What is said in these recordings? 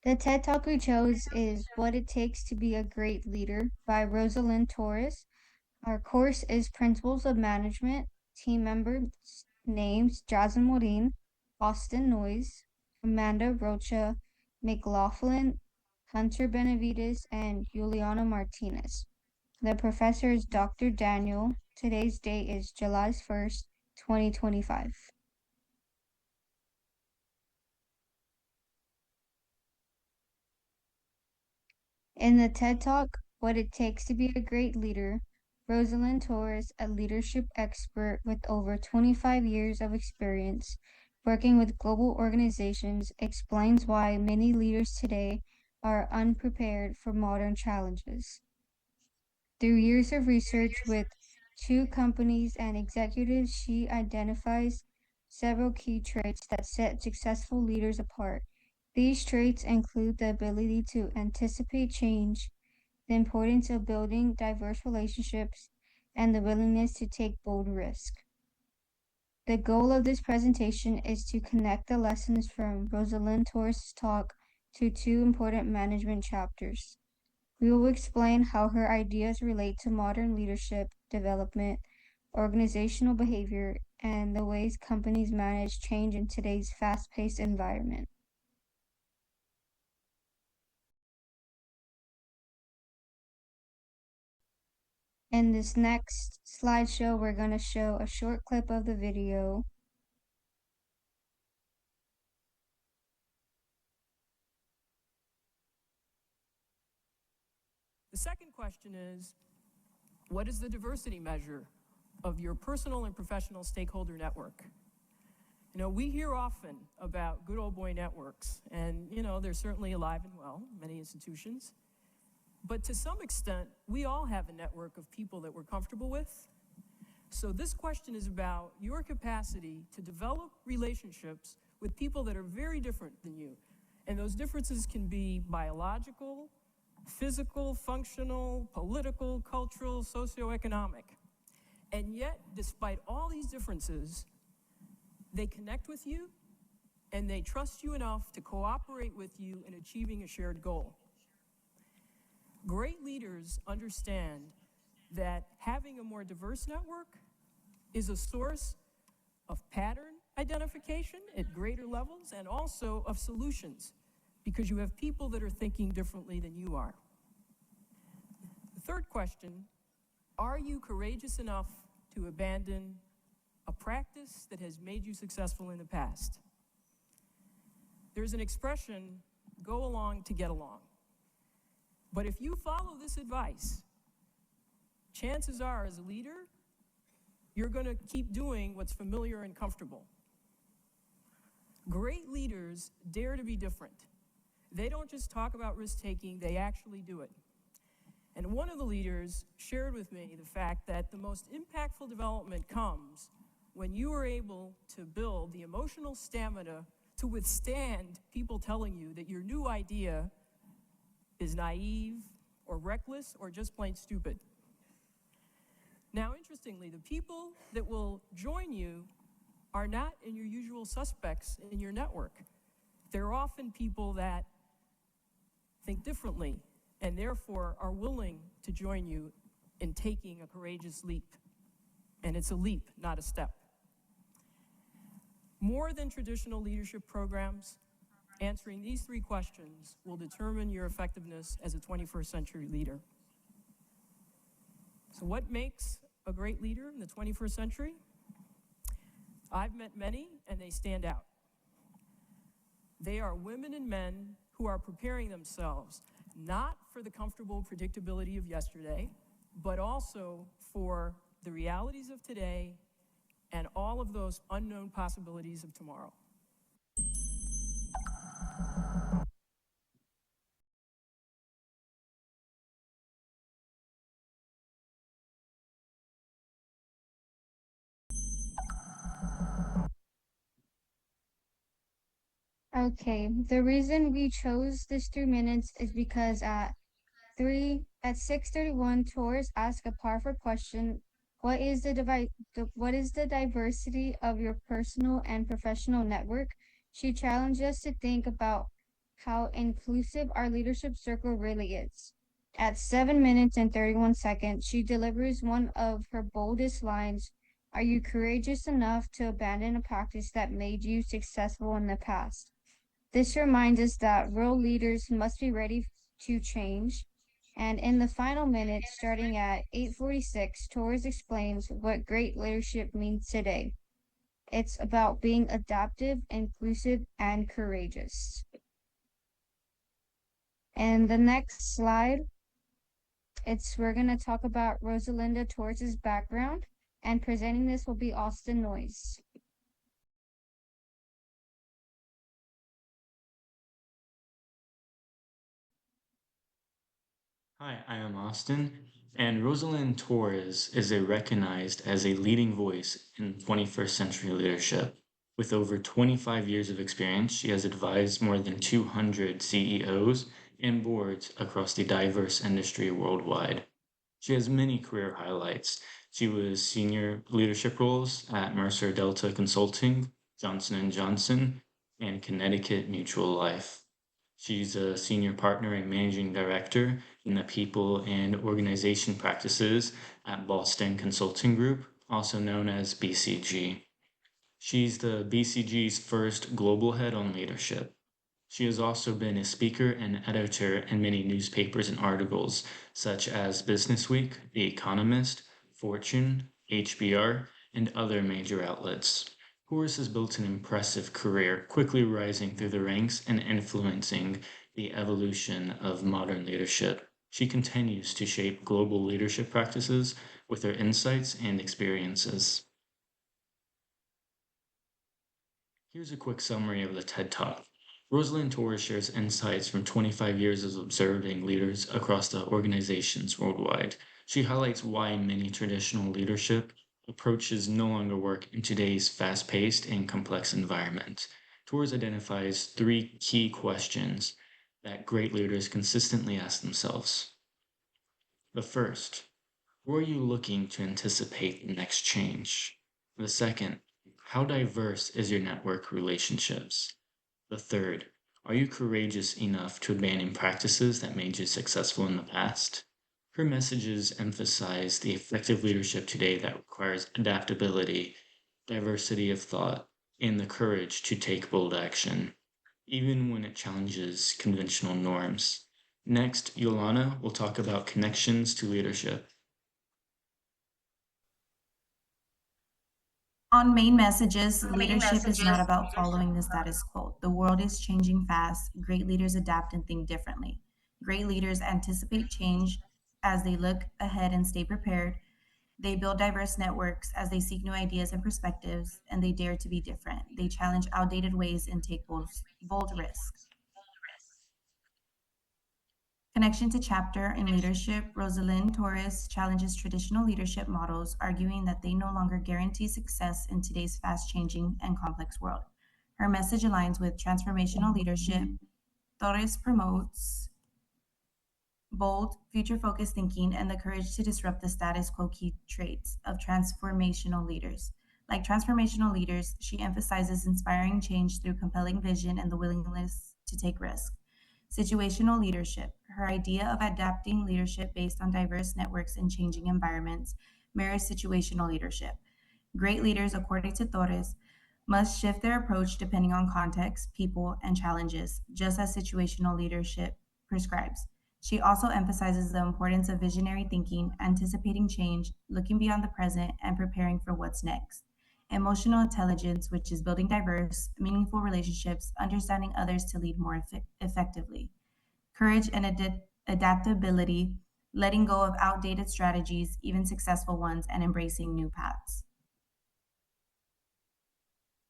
The TED Talk we chose is What It Takes to Be a Great Leader by Roselinde Torres. Our course is Principles of Management. Team members names Jasmine Morin, Austin Noyes, Amanda Rocha, McLaughlin, Hunter Benavides, and Juliana Martinez. The professor is Dr. Daniel. Today's date is July 1st, 2025. In the TED Talk, What It Takes to Be a Great Leader, Roselinde Torres, a leadership expert with over 25 years of experience working with global organizations, explains why many leaders today are unprepared for modern challenges. Through years of research with two companies and executives, she identifies several key traits that set successful leaders apart. These traits include the ability to anticipate change, the importance of building diverse relationships, and the willingness to take bold risks. The goal of this presentation is to connect the lessons from Roselinde Torres' talk to two important management chapters. We will explain how her ideas relate to modern leadership development, organizational behavior, and the ways companies manage change in today's fast-paced environment. In this next slideshow, we're going to show a short clip of the video. The second question is, what is the diversity measure of your personal and professional stakeholder network? We hear often about good old boy networks, and, they're certainly alive and well in many institutions. But to some extent, we all have a network of people that we're comfortable with. So this question is about your capacity to develop relationships with people that are very different than you. And those differences can be biological, physical, functional, political, cultural, socioeconomic. And yet, despite all these differences, they connect with you and they trust you enough to cooperate with you in achieving a shared goal. Great leaders understand that having a more diverse network is a source of pattern identification at greater levels and also of solutions, because you have people that are thinking differently than you are. The third question, are you courageous enough to abandon a practice that has made you successful in the past? There's an expression, go along to get along. But if you follow this advice, chances are, as a leader, you're going to keep doing what's familiar and comfortable. Great leaders dare to be different. They don't just talk about risk-taking, they actually do it. And one of the leaders shared with me the fact that the most impactful development comes when you are able to build the emotional stamina to withstand people telling you that your new idea is naive or reckless or just plain stupid. Now, interestingly, the people that will join you are not in your usual suspects in your network. They're often people that think differently and therefore are willing to join you in taking a courageous leap. And it's a leap, not a step. More than traditional leadership programs, answering these three questions will determine your effectiveness as a 21st century leader. So what makes a great leader in the 21st century? I've met many, and they stand out. They are women and men who are preparing themselves, not for the comfortable predictability of yesterday, but also for the realities of today and all of those unknown possibilities of tomorrow. Okay, the reason we chose this 3 minutes is because at 6:31, Torres asked a powerful question. What is the diversity of your personal and professional network? She challenged us to think about how inclusive our leadership circle really is. At 7 minutes and 31 seconds, she delivers one of her boldest lines. Are you courageous enough to abandon a practice that made you successful in the past? This reminds us that real leaders must be ready to change. And in the final minute, starting at 8:46, Torres explains what great leadership means today. It's about being adaptive, inclusive, and courageous. And the next slide, we're gonna talk about Rosalinda Torres' background, and presenting this will be Austin Noyes. Hi, I am Austin, and Roselinde Torres is recognized as a leading voice in 21st century leadership. With over 25 years of experience, she has advised more than 200 CEOs and boards across the diverse industry worldwide. She has many career highlights. She was senior leadership roles at Mercer Delta Consulting, Johnson & Johnson, and Connecticut Mutual Life. She's a senior partner and managing director in the people and organization practices at Boston Consulting Group, also known as BCG. She's the BCG's first global head on leadership. She has also been a speaker and editor in many newspapers and articles, such as Business Week, The Economist, Fortune, HBR, and other major outlets. Horace has built an impressive career, quickly rising through the ranks and influencing the evolution of modern leadership. She continues to shape global leadership practices with her insights and experiences. Here's a quick summary of the TED Talk. Rosalind Torres shares insights from 25 years of observing leaders across the organizations worldwide. She highlights why many traditional leadership approaches no longer work in today's fast paced and complex environment. Torres identifies three key questions that great leaders consistently ask themselves. The first, where are you looking to anticipate the next change? The second, how diverse is your network relationships? The third, are you courageous enough to abandon practices that made you successful in the past? Her messages emphasize the effective leadership today that requires adaptability, diversity of thought, and the courage to take bold action, even when it challenges conventional norms. Next, Yolana will talk about connections to leadership. On main messages, leadership is not about following the status quo. The world is changing fast. Great leaders adapt and think differently. Great leaders anticipate change as they look ahead and stay prepared. They build diverse networks as they seek new ideas and perspectives, and they dare to be different. They challenge outdated ways and take bold risks. Connection to chapter in leadership, Rosalind Torres challenges traditional leadership models, arguing that they no longer guarantee success in today's fast changing and complex world. Her message aligns with transformational leadership. Torres promotes bold, future focused thinking and the courage to disrupt the status quo, key traits of transformational leaders. Like transformational leaders, she emphasizes inspiring change through compelling vision and the willingness to take risk. Situational leadership. Her idea of adapting leadership based on diverse networks and changing environments mirrors situational leadership. Great leaders, according to Torres, must shift their approach depending on context, people, and challenges, just as situational leadership prescribes. She also emphasizes the importance of visionary thinking, anticipating change, looking beyond the present, and preparing for what's next. Emotional intelligence, which is building diverse, meaningful relationships, understanding others to lead more effectively. Courage and adaptability, letting go of outdated strategies, even successful ones, and embracing new paths.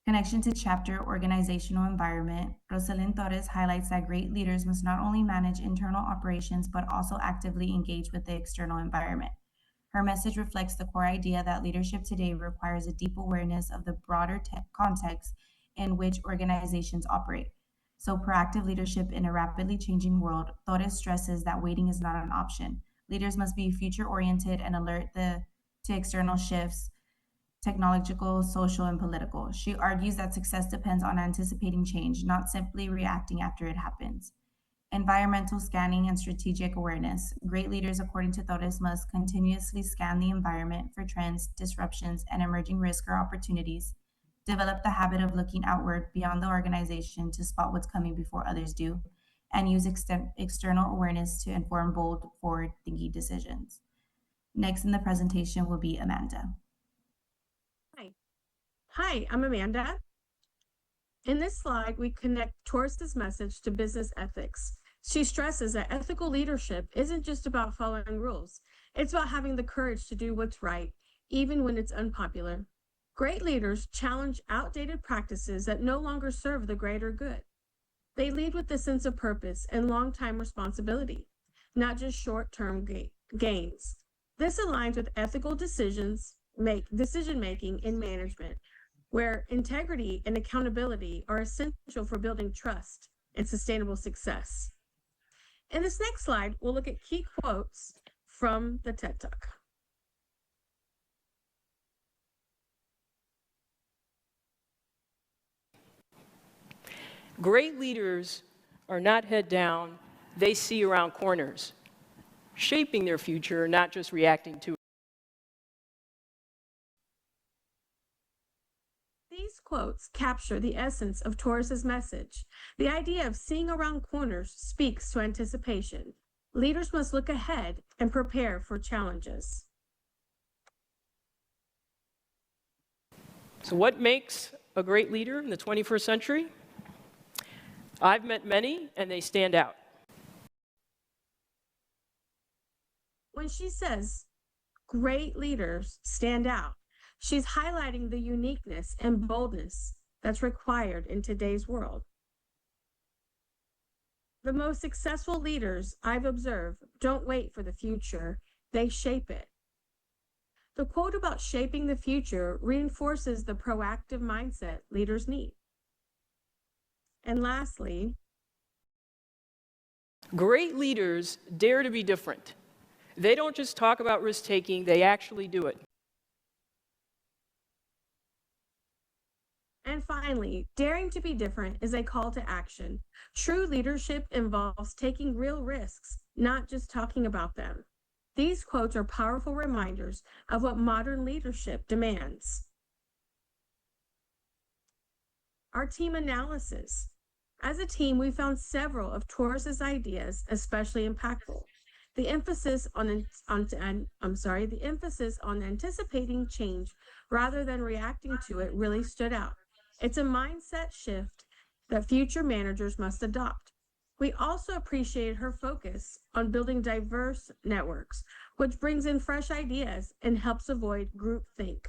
Connection to chapter organizational environment, Rosalind Torres highlights that great leaders must not only manage internal operations but also actively engage with the external environment. Her message reflects the core idea that leadership today requires a deep awareness of the broader context in which organizations operate. So, proactive leadership in a rapidly changing world, Torres stresses that waiting is not an option. Leaders must be future oriented and alert to external shifts, technological, social, and political. She argues that success depends on anticipating change, not simply reacting after it happens. Environmental scanning and strategic awareness. Great leaders, according to Torres, must continuously scan the environment for trends, disruptions, and emerging risks or opportunities. Develop the habit of looking outward beyond the organization to spot what's coming before others do, and use external awareness to inform bold, forward thinking decisions. Next in the presentation will be Amanda. Hi, I'm Amanda. In this slide, we connect Torres's message to business ethics. She stresses that ethical leadership isn't just about following rules. It's about having the courage to do what's right, even when it's unpopular. Great leaders challenge outdated practices that no longer serve the greater good. They lead with a sense of purpose and long-time responsibility, not just short-term gains. This aligns with ethical decision-making in management, where integrity and accountability are essential for building trust and sustainable success. In this next slide, we'll look at key quotes from the TED Talk. Great leaders are not head down, they see around corners, shaping their future, not just reacting to it. These quotes capture the essence of Torres's message. The idea of seeing around corners speaks to anticipation. Leaders must look ahead and prepare for challenges. So what makes a great leader in the 21st century? I've met many, and they stand out. When she says great leaders stand out, she's highlighting the uniqueness and boldness that's required in today's world. The most successful leaders I've observed don't wait for the future, they shape it. The quote about shaping the future reinforces the proactive mindset leaders need. And lastly, great leaders dare to be different. They don't just talk about risk-taking, they actually do it. And finally, daring to be different is a call to action. True leadership involves taking real risks, not just talking about them. These quotes are powerful reminders of what modern leadership demands. Our team analysis. As a team, we found several of Torres's ideas especially impactful. The emphasis on anticipating change rather than reacting to it really stood out. It's a mindset shift that future managers must adopt. We also appreciated her focus on building diverse networks, which brings in fresh ideas and helps avoid groupthink.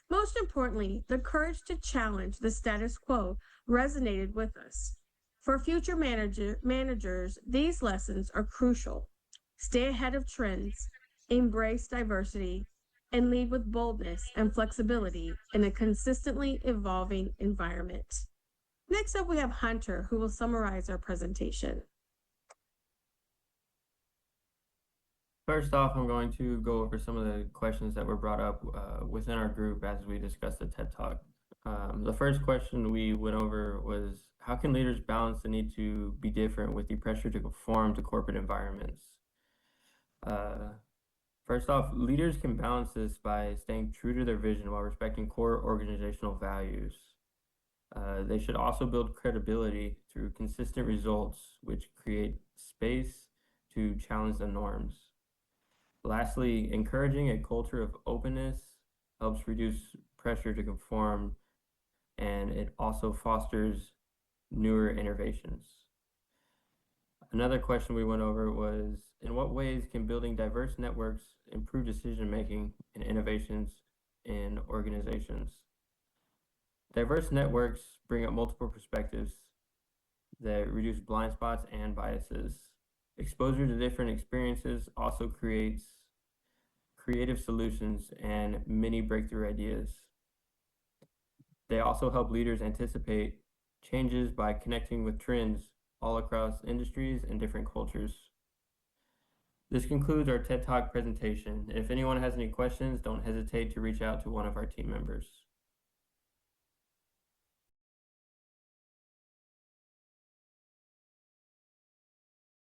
Most importantly, the courage to challenge the status quo resonated with us. For future managers, these lessons are crucial. Stay ahead of trends, embrace diversity, and lead with boldness and flexibility in a consistently evolving environment. Next up, we have Hunter, who will summarize our presentation. First off, I'm going to go over some of the questions that were brought up within our group as we discussed the TED Talk. The first question we went over was, how can leaders balance the need to be different with the pressure to conform to corporate environments? First off, leaders can balance this by staying true to their vision while respecting core organizational values. They should also build credibility through consistent results, which create space to challenge the norms. Lastly, encouraging a culture of openness helps reduce pressure to conform, and it also fosters newer innovations. Another question we went over was, in what ways can building diverse networks improve decision-making and innovations in organizations? Diverse networks bring up multiple perspectives that reduce blind spots and biases. Exposure to different experiences also creates creative solutions and many breakthrough ideas. They also help leaders anticipate changes by connecting with trends all across industries and different cultures. This concludes our TED Talk presentation. If anyone has any questions, don't hesitate to reach out to one of our team members.